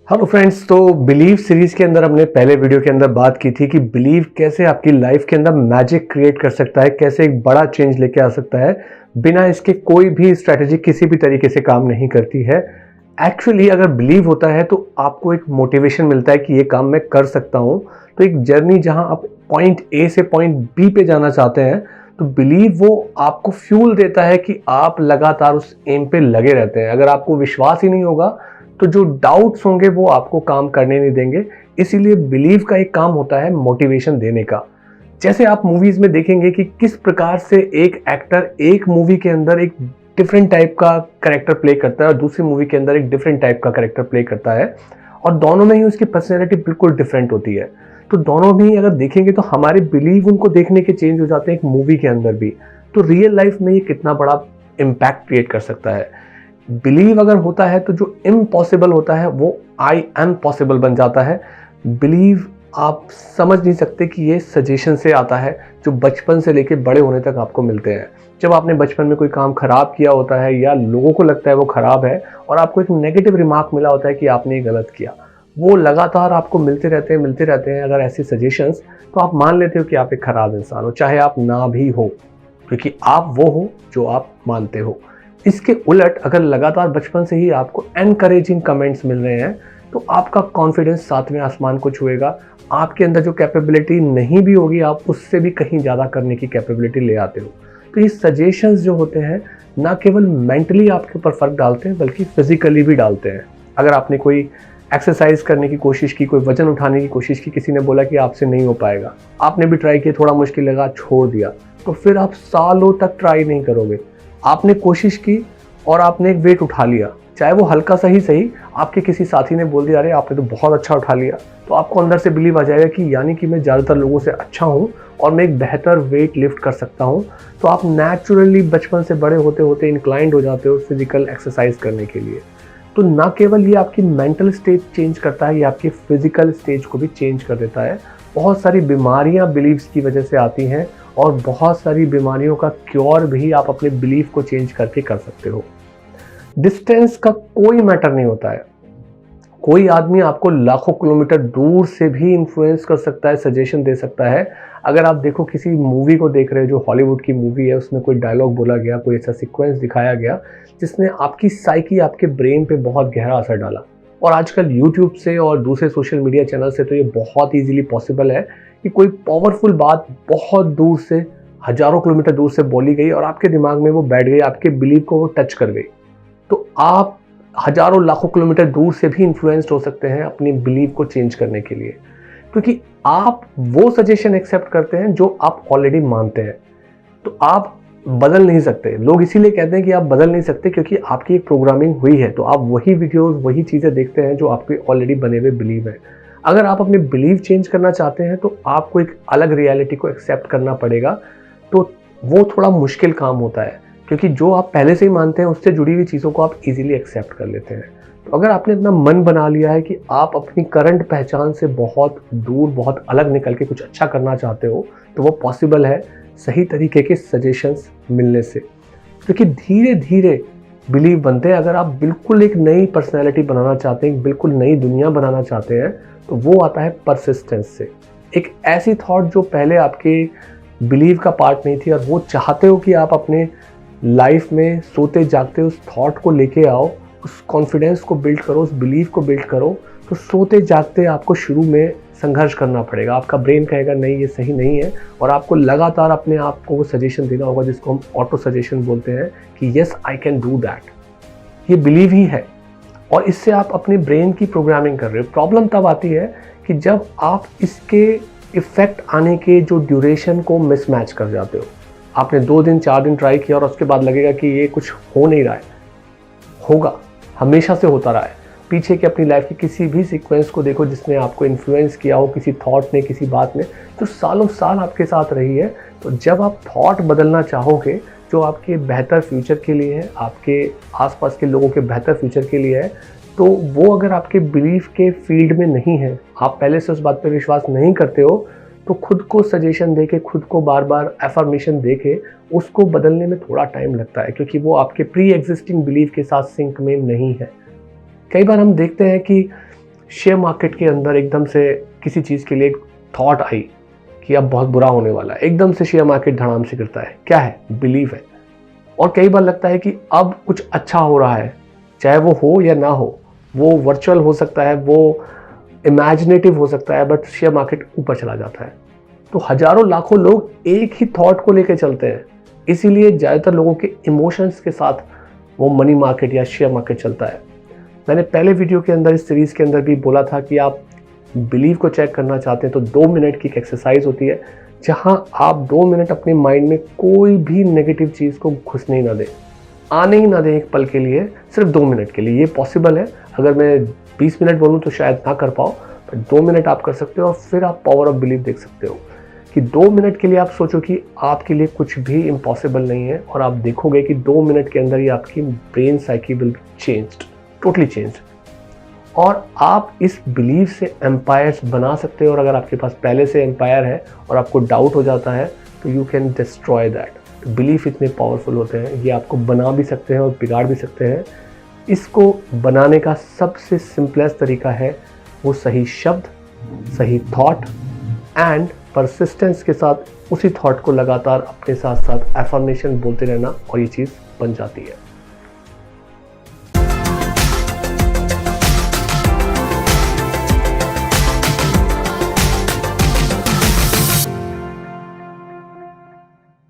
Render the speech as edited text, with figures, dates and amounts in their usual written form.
Hello friends. तो believe series के अंदर हमने पहले वीडियो के अंदर बात की थी कि बिलीव कैसे आपकी लाइफ के अंदर मैजिक क्रिएट कर सकता है, कैसे एक बड़ा चेंज लेके आ सकता है। बिना इसके कोई भी स्ट्रैटेजी किसी भी तरीके से काम नहीं करती है। एक्चुअली अगर बिलीव होता है तो आपको एक मोटिवेशन मिलता है कि ये काम मैं कर सकता हूँ। तो एक जर्नी जहाँ आप पॉइंट ए से पॉइंट बी पे जाना चाहते हैं, तो बिलीव वो आपको फ्यूल देता है कि आप लगातार उस एम पे लगे रहते हैं। अगर आपको विश्वास ही नहीं होगा तो जो डाउट्स होंगे वो आपको काम करने नहीं देंगे। इसीलिए बिलीव का एक काम होता है मोटिवेशन देने का। जैसे आप मूवीज में देखेंगे कि किस प्रकार से एक एक्टर एक मूवी के अंदर एक डिफरेंट टाइप का कैरेक्टर प्ले करता है और दूसरी मूवी के अंदर एक डिफरेंट टाइप का कैरेक्टर प्ले करता है, और दोनों में ही उसकी पर्सनैलिटी बिल्कुल डिफरेंट होती है। तो दोनों में ही अगर देखेंगे तो हमारे बिलीव उनको देखने के चेंज हो जाते हैं एक मूवी के अंदर भी। तो रियल लाइफ में ये कितना बड़ा इम्पैक्ट क्रिएट कर सकता है। बिलीव अगर होता है तो जो इम्पॉसिबल होता है वो आई एम पॉसिबल बन जाता है। बिलीव आप समझ नहीं सकते कि ये सजेशन से आता है जो बचपन से लेके बड़े होने तक आपको मिलते हैं। जब आपने बचपन में कोई काम खराब किया होता है या लोगों को लगता है वो खराब है और आपको एक नेगेटिव रिमार्क मिला होता है कि आपने ये गलत किया, वो लगातार आपको मिलते रहते हैं अगर ऐसी सजेशंस, तो आप मान लेते हो कि आप एक खराब इंसान हो, चाहे आप ना भी हो, क्योंकि आप वो हो जो आप मानते हो। इसके उलट अगर लगातार बचपन से ही आपको एनकरेजिंग कमेंट्स मिल रहे हैं तो आपका कॉन्फिडेंस सातवें आसमान को छुएगा। आपके अंदर जो कैपेबिलिटी नहीं भी होगी आप उससे भी कहीं ज़्यादा करने की कैपेबिलिटी ले आते हो। तो ये सजेशंस जो होते हैं ना केवल मेंटली आपके ऊपर फर्क डालते हैं बल्कि फिजिकली भी डालते हैं। अगर आपने कोई एक्सरसाइज करने की कोशिश की, कोई वजन उठाने की कोशिश की, किसी ने बोला कि आपसे नहीं हो पाएगा, आपने भी ट्राई किया, थोड़ा मुश्किल लगा, छोड़ दिया, तो फिर आप सालों तक ट्राई नहीं करोगे। आपने कोशिश की और आपने एक वेट उठा लिया, चाहे वो हल्का सा ही सही, आपके किसी साथी ने बोल दिया अरे आपने तो बहुत अच्छा उठा लिया, तो आपको अंदर से बिलीव आ जाएगा कि यानी कि मैं ज़्यादातर लोगों से अच्छा हूँ और मैं एक बेहतर वेट लिफ्ट कर सकता हूँ। तो आप नेचुरली बचपन से बड़े होते होते इंक्लाइंड हो जाते हो फिजिकल एक्सरसाइज करने के लिए। तो ना केवल ये आपकी मेंटल स्टेज चेंज करता है, ये आपकी फिजिकल स्टेज को भी चेंज कर देता है। बहुत सारी बीमारियां बिलीव्स की वजह से आती हैं और बहुत सारी बीमारियों का क्योर भी आप अपने बिलीफ को चेंज करके कर सकते हो। डिस्टेंस का कोई मैटर नहीं होता है। कोई आदमी आपको लाखों किलोमीटर दूर से भी इन्फ्लुएंस कर सकता है, सजेशन दे सकता है। अगर आप देखो किसी मूवी को देख रहे हो जो हॉलीवुड की मूवी है, उसमें कोई डायलॉग बोला गया, कोई ऐसा सीक्वेंस दिखाया गया जिसने आपकी साइकी, आपके ब्रेन पे बहुत गहरा असर डाला। और आजकल यूट्यूब से और दूसरे सोशल मीडिया चैनल से तो ये बहुत ईजीली पॉसिबल है कि कोई पावरफुल बात बहुत दूर से, हजारों किलोमीटर दूर से बोली गई और आपके दिमाग में वो बैठ गई, आपके बिलीव को वो टच कर गई। तो आप हजारों लाखों किलोमीटर दूर से भी इन्फ्लुएंस्ड हो सकते हैं अपनी बिलीव को चेंज करने के लिए, क्योंकि आप वो सजेशन एक्सेप्ट करते हैं जो आप ऑलरेडी मानते हैं। तो आप बदल नहीं सकते। लोग इसीलिए कहते हैं कि आप बदल नहीं सकते क्योंकि आपकी एक प्रोग्रामिंग हुई है, तो आप वही वीडियोस, वही चीज़ें देखते हैं जो आपके ऑलरेडी बने हुए बिलीव है। अगर आप अपने बिलीव चेंज करना चाहते हैं तो आपको एक अलग रियलिटी को एक्सेप्ट करना पड़ेगा। तो वो थोड़ा मुश्किल काम होता है क्योंकि जो आप पहले से ही मानते हैं उससे जुड़ी हुई चीज़ों को आप इजीली एक्सेप्ट कर लेते हैं। तो अगर आपने इतना मन बना लिया है कि आप अपनी करंट पहचान से बहुत दूर, बहुत अलग निकल के कुछ अच्छा करना चाहते हो, तो वो पॉसिबल है सही तरीके के सजेशंस मिलने से। क्योंकि धीरे धीरे बिलीव बनते हैं। अगर आप बिल्कुल एक नई पर्सनैलिटी बनाना चाहते हैं, बिल्कुल नई दुनिया बनाना चाहते हैं, तो वो आता है परसिस्टेंस से। एक ऐसी थॉट जो पहले आपके बिलीव का पार्ट नहीं थी और वो चाहते हो कि आप अपने लाइफ में सोते जागते उस थॉट को लेके आओ, उस कॉन्फिडेंस को बिल्ड करो, उस बिलीव को बिल्ड करो। तो सोते जागते आपको शुरू में संघर्ष करना पड़ेगा। आपका ब्रेन कहेगा नहीं ये सही नहीं है, और आपको लगातार अपने आप को वो सजेशन देना होगा जिसको हम ऑटो सजेशन बोलते हैं कि yes I can do that. ये बिलीव ही है और इससे आप अपने ब्रेन की प्रोग्रामिंग कर रहे हो। प्रॉब्लम तब आती है कि जब आप इसके इफेक्ट आने के जो ड्यूरेशन को मिसमैच कर जाते हो। आपने 2 दिन 4 दिन ट्राई किया और उसके बाद लगेगा कि ये कुछ हो नहीं रहा है। होगा, हमेशा से होता रहा है। पीछे की अपनी लाइफ की किसी भी सीक्वेंस को देखो जिसने आपको इन्फ्लुएंस किया हो, किसी थॉट ने, किसी बात ने, तो सालों साल आपके साथ रही है। तो जब आप थॉट बदलना चाहोगे जो आपके बेहतर फ्यूचर के लिए है, आपके आसपास के लोगों के बेहतर फ्यूचर के लिए है, तो वो अगर आपके बिलीफ के फील्ड में नहीं है, आप पहले से उस बात पर विश्वास नहीं करते हो, तो खुद को सजेशन देके, खुद को बार बार एफर्मेशन देके उसको बदलने में थोड़ा टाइम लगता है, क्योंकि वो आपके प्री एग्जिस्टिंग बिलीफ के साथ सिंक में नहीं है। कई बार हम देखते हैं कि शेयर मार्केट के अंदर एकदम से किसी चीज़ के लिए एक थॉट आई कि अब बहुत बुरा होने वाला है, एकदम से शेयर मार्केट धड़ाम से गिरता है। क्या है? बिलीव है। और कई बार लगता है कि अब कुछ अच्छा हो रहा है, चाहे वो हो या ना हो, वो वर्चुअल हो सकता है, वो इमेजिनेटिव हो सकता है, बट शेयर मार्केट ऊपर चला जाता है। तो हजारों लाखों लोग एक ही थॉट को लेकर चलते हैं, इसीलिए ज़्यादातर लोगों के इमोशंस के साथ वो मनी मार्केट या शेयर मार्केट चलता है। मैंने पहले वीडियो के अंदर, इस सीरीज़ के अंदर भी बोला था कि आप बिलीव को चेक करना चाहते हैं तो 2 मिनट की एक एक्सरसाइज होती है, जहां आप 2 मिनट अपने माइंड में कोई भी नेगेटिव चीज़ को घुसने ही ना दें, आने ही ना दें एक पल के लिए, सिर्फ 2 मिनट के लिए। ये पॉसिबल है। अगर मैं 20 मिनट बोलूँ तो शायद ना कर पाओ, बट 2 मिनट आप कर सकते हो और फिर आप पावर ऑफ बिलीव देख सकते हो कि 2 मिनट के लिए आप सोचो कि आपके लिए कुछ भी इम्पॉसिबल नहीं है, और आप देखोगे कि 2 मिनट के अंदर ही आपकी brain psyche will changed, totally changed, और आप इस बिलीव से एम्पायर्स बना सकते हो। और अगर आपके पास पहले से एम्पायर है और आपको डाउट हो जाता है तो you can destroy that. Belief इतने पावरफुल होते हैं, ये आपको बना भी सकते हैं और बिगाड़ भी सकते हैं। इसको बनाने का सबसे सिंपलेस्ट तरीका है वो सही शब्द, सही थॉट एंड परसिस्टेंस के साथ उसी थॉट को लगातार अपने साथ साथ एफर्मेशन बोलते रहना, और ये चीज़ बन जाती है।